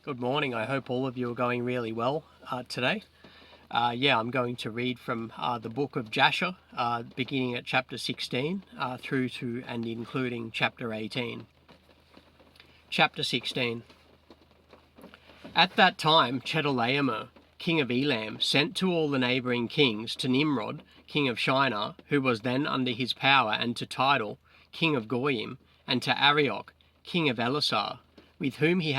Good morning. I hope all of you are going really well today. I'm going to read from the book of Jasher, beginning at chapter 16 through to and including chapter 18. Chapter 16. At that time, Chedorlaomer, king of Elam, sent to all the neighbouring kings, to Nimrod, king of Shinar, who was then under his power, and to Tidal, king of Goyim, and to Arioch, king of Elasar, with whom he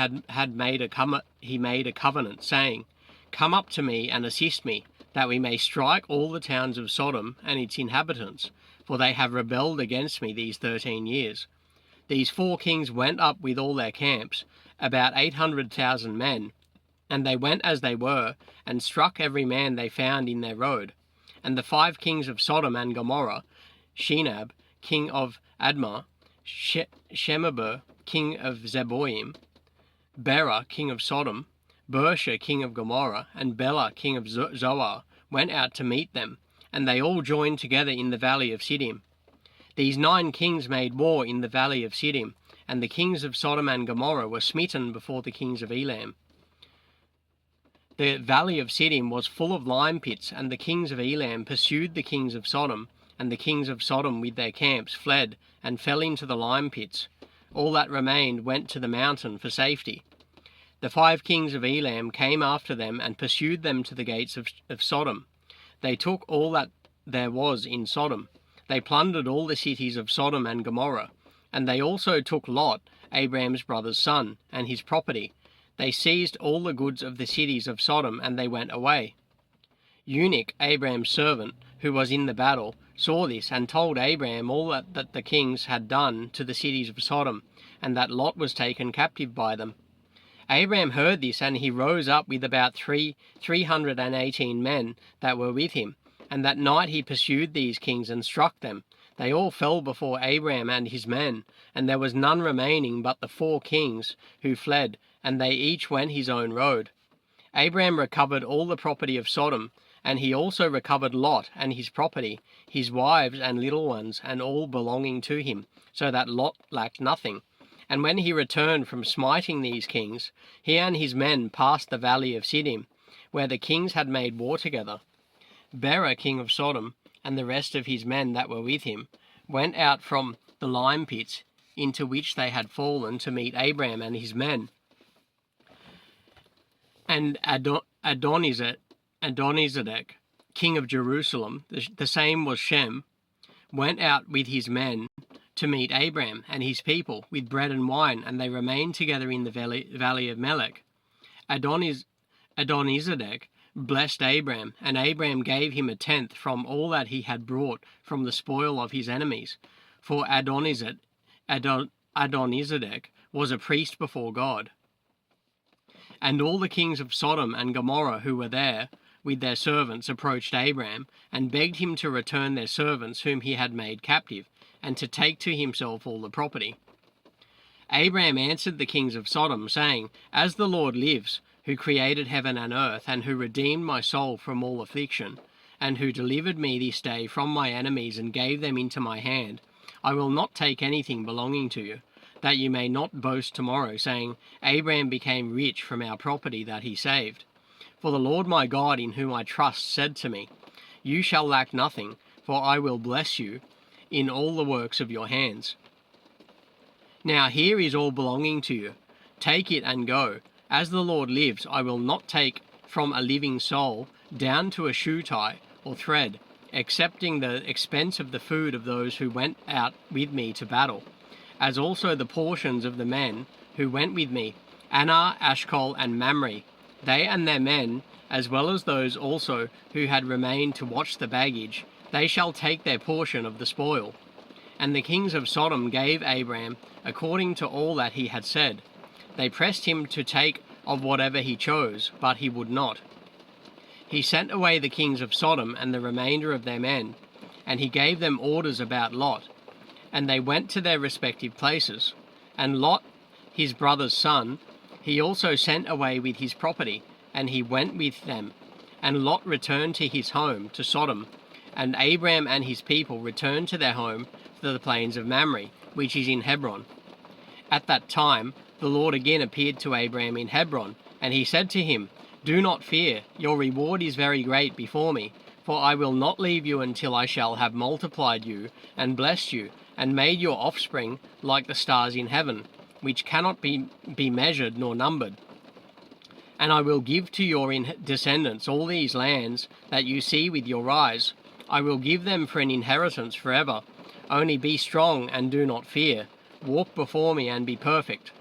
made a covenant, saying, Come up to me and assist me, that we may strike all the towns of Sodom and its inhabitants, for they have rebelled against me these 13 years. These 4 kings went up with all their camps, about 800,000 men, and they went as they were, and struck every man they found in their road. And the 5 kings of Sodom and Gomorrah, Shinab, king of Admah, Shemeber, king of Zeboim, Bera, king of Sodom, Bersha, king of Gomorrah, and Bela, king of Zoar, went out to meet them, and they all joined together in the valley of Siddim. These 9 kings made war in the valley of Siddim, and the kings of Sodom and Gomorrah were smitten before the kings of Elam. The valley of Siddim was full of lime pits, and the kings of Elam pursued the kings of Sodom, and the kings of Sodom with their camps fled and fell into the lime pits. All that remained went to the mountain for safety. The 5 kings of Elam came after them and pursued them to the gates of Sodom. They took all that there was in Sodom. They plundered all the cities of Sodom and Gomorrah, and they also took Lot, Abraham's brother's son, and his property. They seized all the goods of the cities of Sodom, and they went away. Eunuch, Abraham's servant, who was in the battle, saw this, and told Abraham all that the kings had done to the cities of Sodom, and that Lot was taken captive by them. Abraham heard this, and he rose up with about 318 men that were with him, and that night he pursued these kings and struck them. They all fell before Abraham and his men, and there was none remaining but the 4 kings who fled, and they each went his own road. Abraham recovered all the property of Sodom, and he also recovered Lot and his property, his wives and little ones, and all belonging to him, so that Lot lacked nothing. And when he returned from smiting these kings, he and his men passed the valley of Siddim, where the kings had made war together. Bera, king of Sodom, and the rest of his men that were with him, went out from the lime pits into which they had fallen to meet Abraham and his men. And Adonizedek, king of Jerusalem, the same was Shem, went out with his men to meet Abraham and his people with bread and wine, and they remained together in the valley of Melech. Adonizedek blessed Abraham, and Abraham gave him 1/10 from all that he had brought from the spoil of his enemies. For Adonizedek was a priest before God. And all the kings of Sodom and Gomorrah who were there with their servants approached Abraham, and begged him to return their servants whom he had made captive, and to take to himself all the property. Abraham answered the kings of Sodom, saying, As the Lord lives, who created heaven and earth, and who redeemed my soul from all affliction, and who delivered me this day from my enemies and gave them into my hand, I will not take anything belonging to you, that you may not boast tomorrow, saying, Abraham became rich from our property that he saved. For the Lord my God, in whom I trust, said to me, You shall lack nothing, for I will bless you in all the works of your hands. Now here is all belonging to you. Take it and go. As the Lord lives, I will not take from a living soul down to a shoe tie or thread, excepting the expense of the food of those who went out with me to battle, as also the portions of the men who went with me, Anah, Ashkol, and Mamre, they and their men, as well as those also who had remained to watch the baggage, they shall take their portion of the spoil. And the kings of Sodom gave Abraham according to all that he had said. They pressed him to take of whatever he chose, but he would not. He sent away the kings of Sodom and the remainder of their men, and he gave them orders about Lot, and they went to their respective places. And Lot, his brother's son, he also sent away with his property, and he went with them. And Lot returned to his home, to Sodom, and Abraham and his people returned to their home to the plains of Mamre, which is in Hebron. At that time, the Lord again appeared to Abraham in Hebron, and he said to him, "Do not fear, your reward is very great before me, for I will not leave you until I shall have multiplied you, and blessed you, and made your offspring like the stars in heaven, which cannot be measured nor numbered. And I will give to your descendants all these lands that you see with your eyes. I will give them for an inheritance forever. Only be strong and do not fear. Walk before me and be perfect."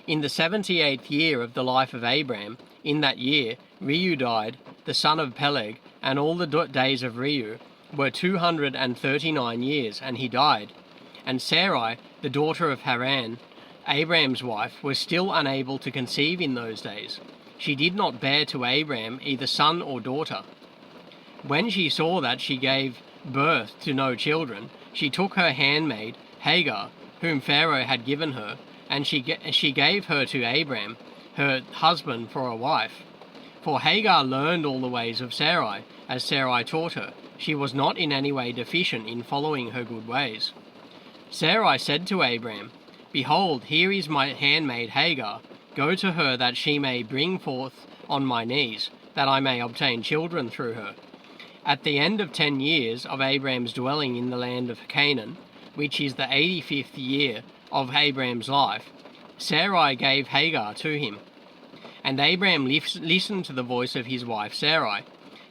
In the 78th year of the life of Abraham, in that year, Reu died, the son of Peleg, and all the days of Reu were 239 years, and he died. And Sarai, the daughter of Haran, Abraham's wife, was still unable to conceive in those days. She did not bear to Abraham either son or daughter. When she saw that she gave birth to no children, she took her handmaid, Hagar, whom Pharaoh had given her, and she gave her to Abraham, her husband, for a wife. For Hagar learned all the ways of Sarai, as Sarai taught her. She was not in any way deficient in following her good ways. Sarai said to Abraham, "Behold, here is my handmaid Hagar. Go to her that she may bring forth on my knees, that I may obtain children through her." At the end of 10 years of Abraham's dwelling in the land of Canaan, which is the 85th year of Abraham's life, Sarai gave Hagar to him. And Abraham listened to the voice of his wife Sarai.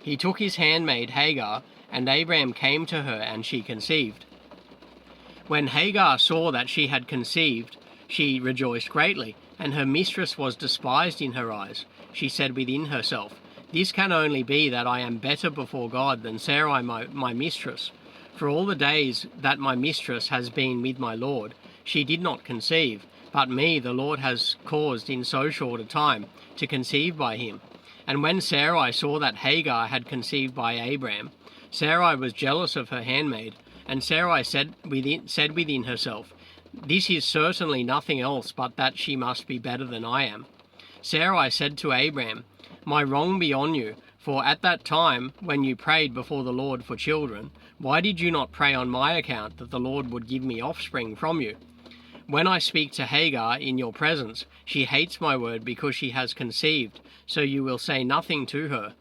He took his handmaid Hagar, and Abraham came to her, and she conceived. When Hagar saw that she had conceived, she rejoiced greatly, and her mistress was despised in her eyes. She said within herself, "This can only be that I am better before God than Sarai my mistress. For all the days that my mistress has been with my Lord, she did not conceive, but me the Lord has caused in so short a time to conceive by him." And when Sarai saw that Hagar had conceived by Abraham, Sarai was jealous of her handmaid, and Sarai said within herself, "This is certainly nothing else but that she must be better than I am." Sarai said to Abraham, "My wrong be on you, for at that time when you prayed before the Lord for children, why did you not pray on my account that the Lord would give me offspring from you? When I speak to Hagar in your presence, she hates my word because she has conceived, so you will say nothing to her.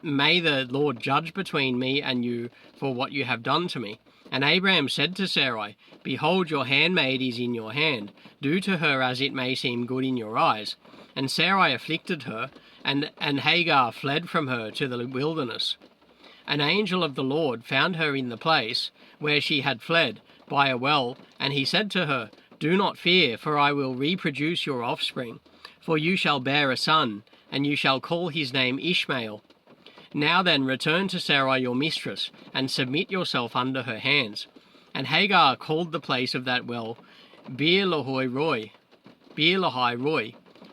May the Lord judge between me and you for what you have done to me." And Abraham said to Sarai, "Behold, your handmaid is in your hand. Do to her as it may seem good in your eyes." And Sarai afflicted her, and Hagar fled from her to the wilderness. An angel of the Lord found her in the place where she had fled, by a well, and he said to her, "Do not fear, for I will reproduce your offspring. For you shall bear a son, and you shall call his name Ishmael. Now then, return to Sarai your mistress, and submit yourself under her hands." And Hagar called the place of that well Beer-lahai-roi.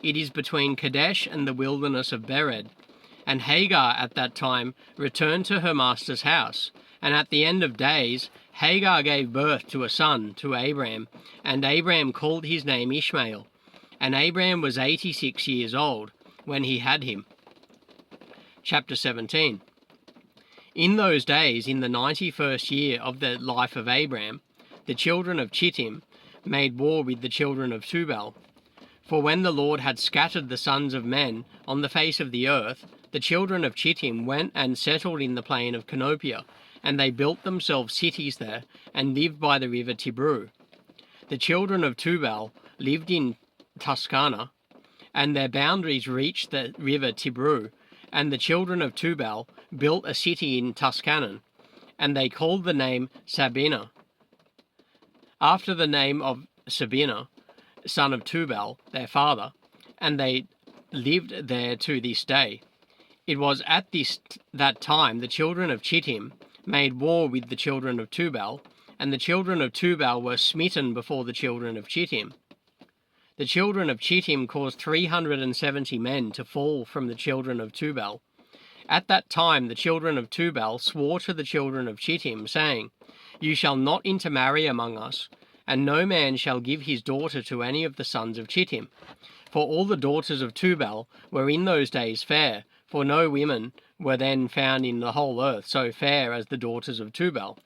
It is between Kadesh and the wilderness of Bered. And Hagar at that time returned to her master's house. And at the end of days, Hagar gave birth to a son to Abraham, and Abraham called his name Ishmael. And Abraham was 86 years old when he had him. Chapter 17. In those days, in the 91st year of the life of Abraham, the children of Chittim made war with the children of Tubal. For when the Lord had scattered the sons of men on the face of the earth, the children of Chittim went and settled in the plain of Canopia, and they built themselves cities there, and lived by the river Tibru. The children of Tubal lived in Tuscana, and their boundaries reached the river Tibru, and the children of Tubal built a city in Tuscanan, and they called the name Sabina, after the name of Sabina, son of Tubal, their father, and they lived there to this day. It was at that time the children of Chittim made war with the children of Tubal, and the children of Tubal were smitten before the children of Chittim. The children of Chittim caused 370 men to fall from the children of Tubal. At that time the children of Tubal swore to the children of Chittim, saying, "You shall not intermarry among us, and no man shall give his daughter to any of the sons of Chittim." For all the daughters of Tubal were in those days fair, for no women were then found in the whole earth so fair as the daughters of Tubal.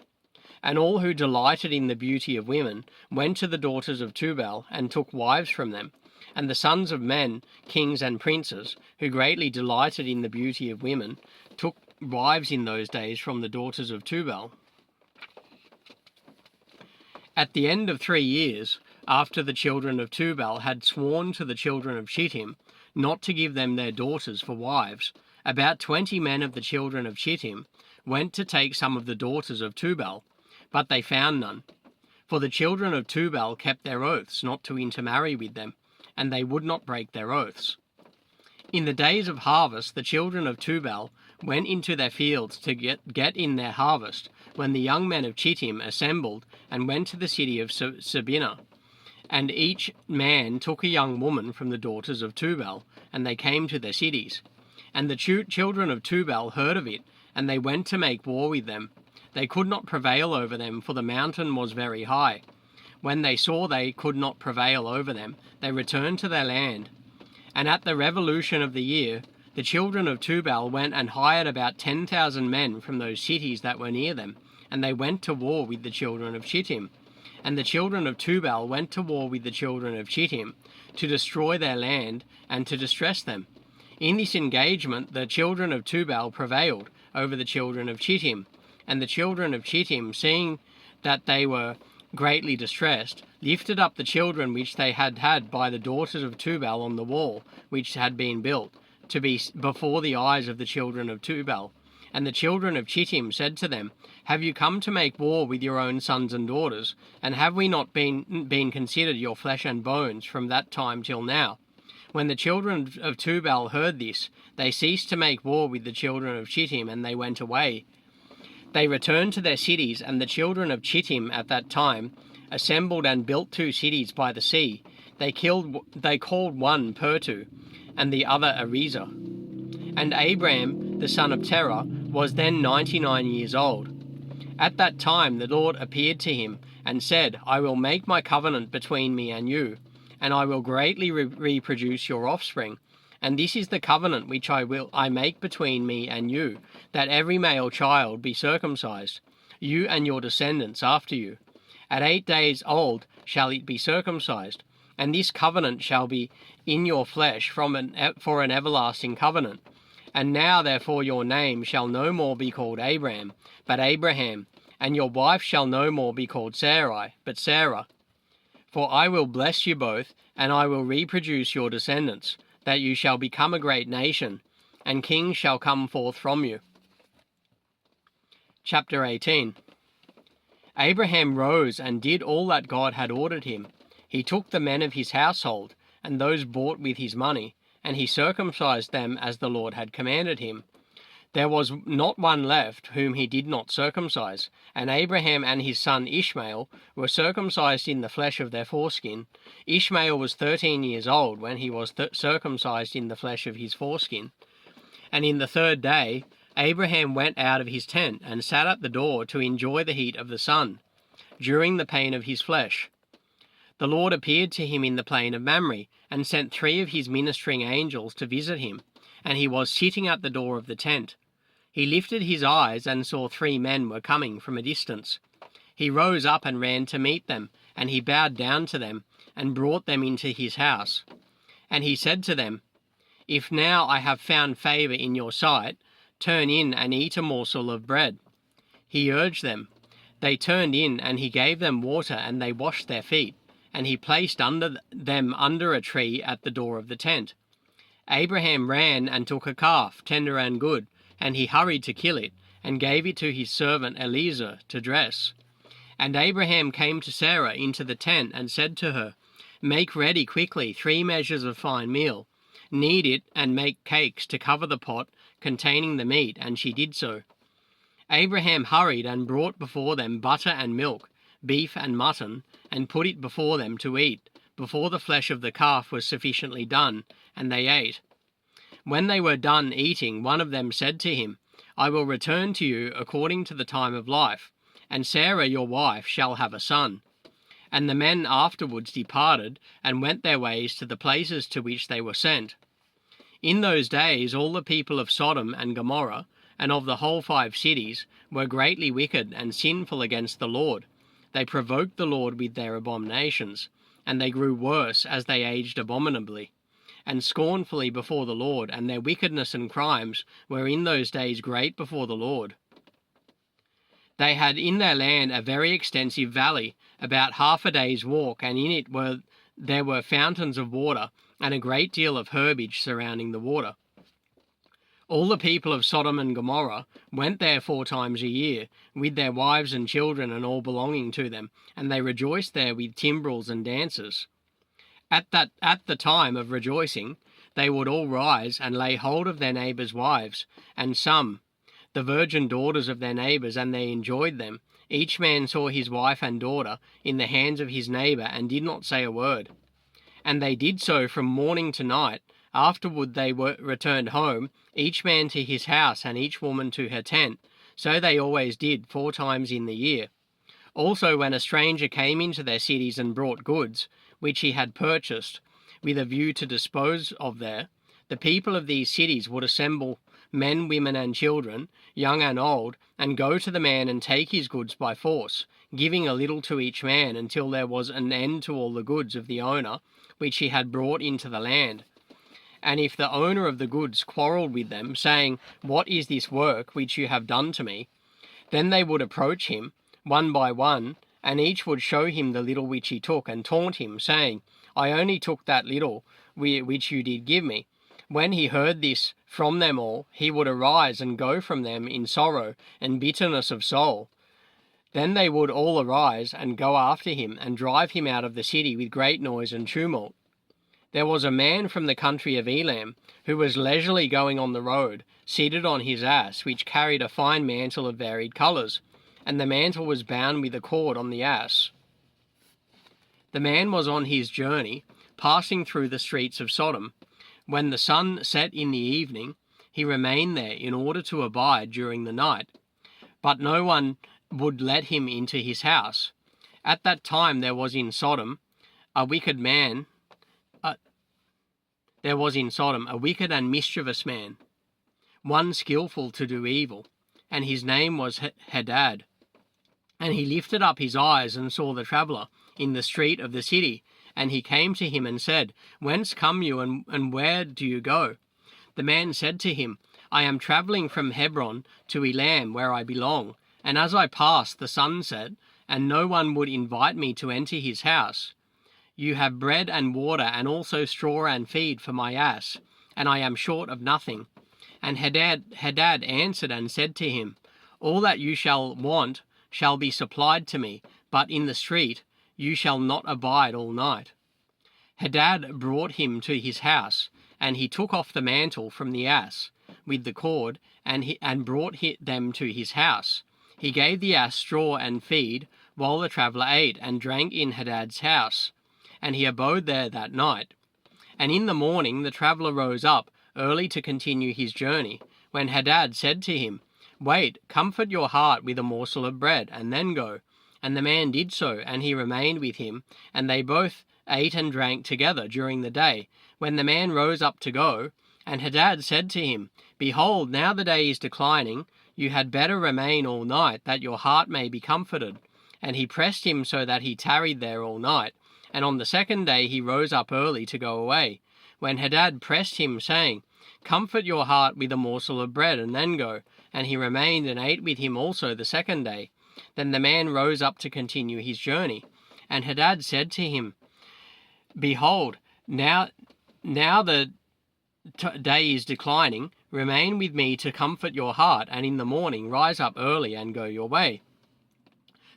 And all who delighted in the beauty of women went to the daughters of Tubal and took wives from them. And the sons of men, kings and princes, who greatly delighted in the beauty of women, took wives in those days from the daughters of Tubal. At the end of 3 years, after the children of Tubal had sworn to the children of Shittim not to give them their daughters for wives, about 20 men of the children of Shittim went to take some of the daughters of Tubal, but they found none. For the children of Tubal kept their oaths not to intermarry with them, and they would not break their oaths. In the days of harvest the children of Tubal went into their fields to get in their harvest, when the young men of Chittim assembled and went to the city of Sabinah. And each man took a young woman from the daughters of Tubal, and they came to their cities. And the children of Tubal heard of it, and they went to make war with them. They could not prevail over them, for the mountain was very high. When they saw they could not prevail over them, they returned to their land. And at the revolution of the year, the children of Tubal went and hired about 10,000 men from those cities that were near them, and they went to war with the children of Shittim. And the children of Tubal went to war with the children of Shittim, to destroy their land and to distress them. In this engagement the children of Tubal prevailed over the children of Shittim, and the children of Shittim, seeing that they were greatly distressed, lifted up the children which they had had by the daughters of Tubal on the wall which had been built, to be before the eyes of the children of Tubal. And the children of Shittim said to them, Have you come to make war with your own sons and daughters? And have we not been considered your flesh and bones from that time till now? When the children of Tubal heard this, they ceased to make war with the children of Shittim, and they went away. They returned to their cities, and the children of Shittim at that time assembled and built 2 cities by the sea. They called one Pertu, and the other Ariza. And Abram, the son of Terah, was then 99 years old. At that time the Lord appeared to him, and said, I will make my covenant between me and you, and I will greatly reproduce your offspring. And this is the covenant which I make between me and you, that every male child be circumcised, you and your descendants after you. At 8 days old shall it be circumcised, and this covenant shall be in your flesh for an everlasting covenant. And now therefore your name shall no more be called Abram, but Abraham, and your wife shall no more be called Sarai, but Sarah. For I will bless you both, and I will reproduce your descendants, that you shall become a great nation, and kings shall come forth from you. Chapter 18. Abraham rose and did all that God had ordered him. He took the men of his household, and those bought with his money, and he circumcised them as the Lord had commanded him. There was not one left whom he did not circumcise, and Abraham and his son Ishmael were circumcised in the flesh of their foreskin. Ishmael was 13 years old when he was circumcised in the flesh of his foreskin. And in the 3rd day Abraham went out of his tent and sat at the door to enjoy the heat of the sun, during the pain of his flesh. The Lord appeared to him in the plain of Mamre, and sent 3 of his ministering angels to visit him, and he was sitting at the door of the tent. He lifted his eyes and saw 3 men were coming from a distance. He rose up and ran to meet them, and he bowed down to them, and brought them into his house. And he said to them, If now I have found favour in your sight, turn in and eat a morsel of bread. He urged them. They turned in, and he gave them water, and they washed their feet. And he placed them under a tree at the door of the tent. Abraham ran and took a calf, tender and good, and he hurried to kill it, and gave it to his servant Eliezer to dress. And Abraham came to Sarah into the tent, and said to her, Make ready quickly 3 measures of fine meal. Knead it, and make cakes to cover the pot containing the meat, and she did so. Abraham hurried and brought before them butter and milk, beef and mutton, and put it before them to eat, before the flesh of the calf was sufficiently done, and they ate. When they were done eating, one of them said to him, I will return to you according to the time of life, and Sarah your wife shall have a son. And the men afterwards departed, and went their ways to the places to which they were sent. In those days all the people of Sodom and Gomorrah, and of the whole 5 cities, were greatly wicked and sinful against the Lord. They provoked the Lord with their abominations, and they grew worse as they aged abominably and scornfully before the Lord, and their wickedness and crimes were in those days great before the Lord. They had in their land a very extensive valley, about half a day's walk, and in it there were fountains of water, and a great deal of herbage surrounding the water. All the people of Sodom and Gomorrah went there 4 times a year, with their wives and children and all belonging to them, and they rejoiced there with timbrels and dances. At the time of rejoicing, they would all rise and lay hold of their neighbours' wives, and some, the virgin daughters of their neighbours, and they enjoyed them. Each man saw his wife and daughter in the hands of his neighbour, and did not say a word. And they did so from morning to night. Afterward they returned home, each man to his house, and each woman to her tent. So they always did 4 times in the year. Also when a stranger came into their cities and brought goods, which he had purchased, with a view to dispose of there, the people of these cities would assemble men, women, and children, young and old, and go to the man and take his goods by force, giving a little to each man, until there was an end to all the goods of the owner, which he had brought into the land. And if the owner of the goods quarrelled with them, saying, "What is this work which you have done to me?" then they would approach him, one by one, and each would show him the little which he took, and taunt him, saying, "I only took that little which you did give me." When he heard this from them all, he would arise and go from them in sorrow and bitterness of soul. Then they would all arise and go after him, and drive him out of the city with great noise and tumult. There was a man from the country of Elam, who was leisurely going on the road, seated on his ass, which carried a fine mantle of varied colours, and the mantle was bound with a cord on the ass. The man was on his journey, passing through the streets of Sodom. When the sun set in the evening, he remained there in order to abide during the night, but no one would let him into his house. At that time there was in Sodom a wicked and mischievous man, one skillful to do evil, and his name was Hadad. And he lifted up his eyes and saw the traveller in the street of the city, and he came to him and said, "Whence come you, and where do you go?" The man said to him, "I am travelling from Hebron to Elam, where I belong, and as I passed the sun set, and no one would invite me to enter his house. You have bread and water, and also straw and feed for my ass, and I am short of nothing." And Hadad answered and said to him, "All that you shall want shall be supplied to me, but in the street you shall not abide all night." Hadad brought him to his house, and he took off the mantle from the ass with the cord, and brought them to his house. He gave the ass straw and feed, while the traveller ate and drank in Hadad's house, and he abode there that night. And in the morning the traveller rose up early to continue his journey, when Hadad said to him, "Wait, comfort your heart with a morsel of bread, and then go." And the man did so, and he remained with him, and they both ate and drank together during the day. When the man rose up to go, and Hadad said to him, "Behold, now the day is declining, you had better remain all night, that your heart may be comforted." And he pressed him so that he tarried there all night. And on the second day he rose up early to go away, when Hadad pressed him, saying, "Comfort your heart with a morsel of bread, and then go." And he remained and ate with him also the second day. Then the man rose up to continue his journey. And Hadad said to him, "Behold, now the day is declining. Remain with me to comfort your heart, and in the morning rise up early and go your way."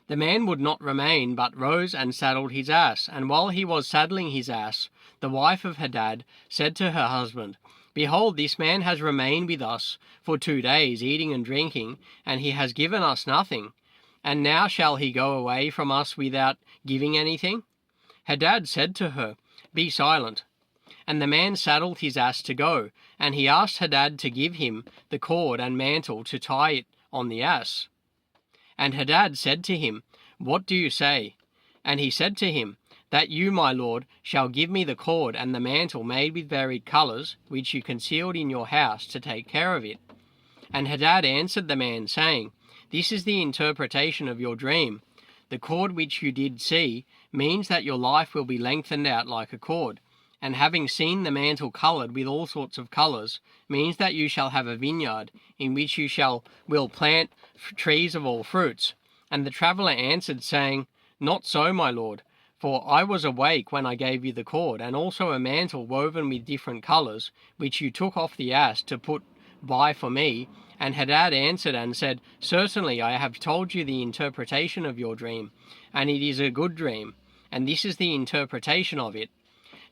The man would not remain, but rose and saddled his ass. And while he was saddling his ass, the wife of Hadad said to her husband, "Behold, this man has remained with us for 2 days, eating and drinking, and he has given us nothing. And now shall he go away from us without giving anything?" Hadad said to her, "Be silent." And the man saddled his ass to go, and he asked Hadad to give him the cord and mantle to tie it on the ass. And Hadad said to him, "What do you say?" And he said to him, "That you, my lord, shall give me the cord and the mantle made with varied colours, which you concealed in your house to take care of it." And Hadad answered the man, saying, This is the interpretation of your dream. The cord which you did see means that your life will be lengthened out like a cord. And having seen the mantle coloured with all sorts of colours means that you shall have a vineyard, in which you will plant trees of all fruits. And the traveller answered, saying, Not so, my lord, for I was awake when I gave you the cord, and also a mantle woven with different colours, which you took off the ass to put by for me. And Hadad answered and said, Certainly I have told you the interpretation of your dream, and it is a good dream, and this is the interpretation of it.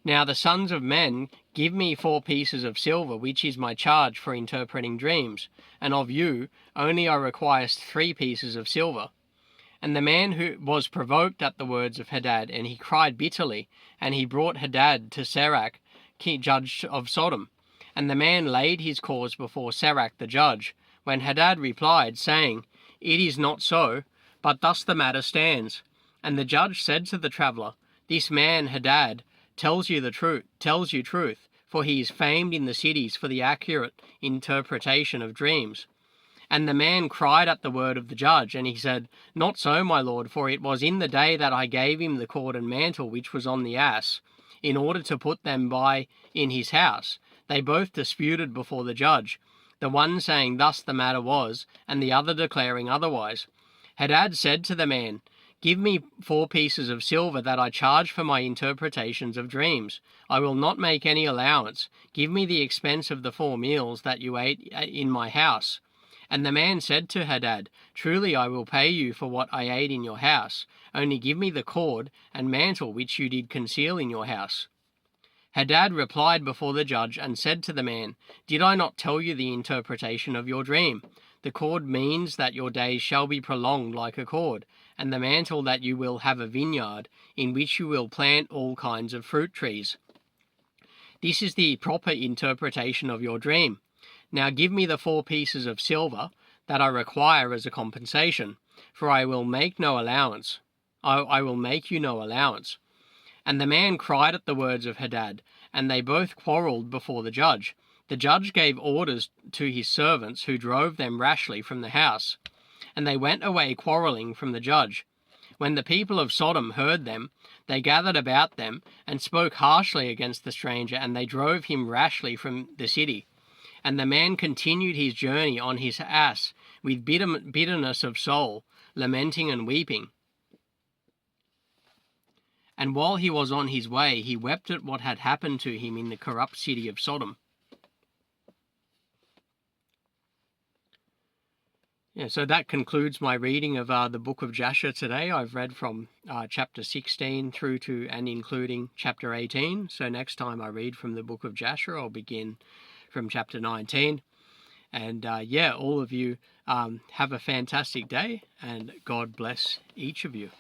Now the sons of men give me 4 pieces of silver, which is my charge for interpreting dreams, and of you only I require 3 pieces of silver. And the man who was provoked at the words of Hadad, and he cried bitterly, and he brought Hadad to Serach, judge of Sodom. And the man laid his cause before Serach the judge, when Hadad replied, saying, It is not so, but thus the matter stands. And the judge said to the traveller, This man Hadad tells you truth, for he is famed in the cities for the accurate interpretation of dreams. And the man cried at the word of the judge, and he said, Not so, my lord, for it was in the day that I gave him the cord and mantle which was on the ass, in order to put them by in his house. They both disputed before the judge, the one saying thus the matter was, and the other declaring otherwise. Hadad said to the man, Give me 4 pieces of silver that I charge for my interpretations of dreams. I will not make any allowance. Give me the expense of the 4 meals that you ate in my house. And the man said to Hadad, Truly I will pay you for what I ate in your house. Only give me the cord and mantle which you did conceal in your house. Hadad replied before the judge and said to the man, Did I not tell you the interpretation of your dream? The cord means that your days shall be prolonged like a cord, and the mantle that you will have a vineyard, in which you will plant all kinds of fruit trees. This is the proper interpretation of your dream. Now give me the 4 pieces of silver that I require as a compensation, for I will make no allowance. I will make you no allowance. And the man cried at the words of Hadad, and they both quarrelled before the judge. The judge gave orders to his servants, who drove them rashly from the house, and they went away quarrelling from the judge. When the people of Sodom heard them, they gathered about them and spoke harshly against the stranger, and they drove him rashly from the city. And the man continued his journey on his ass with bitterness of soul, lamenting and weeping. And while he was on his way, he wept at what had happened to him in the corrupt city of Sodom. Yeah, so that concludes my reading of the book of Jasher today. I've read from chapter 16 through to and including chapter 18. So next time I read from the book of Jasher, I'll begin from chapter 19. And all of you have a fantastic day, and God bless each of you.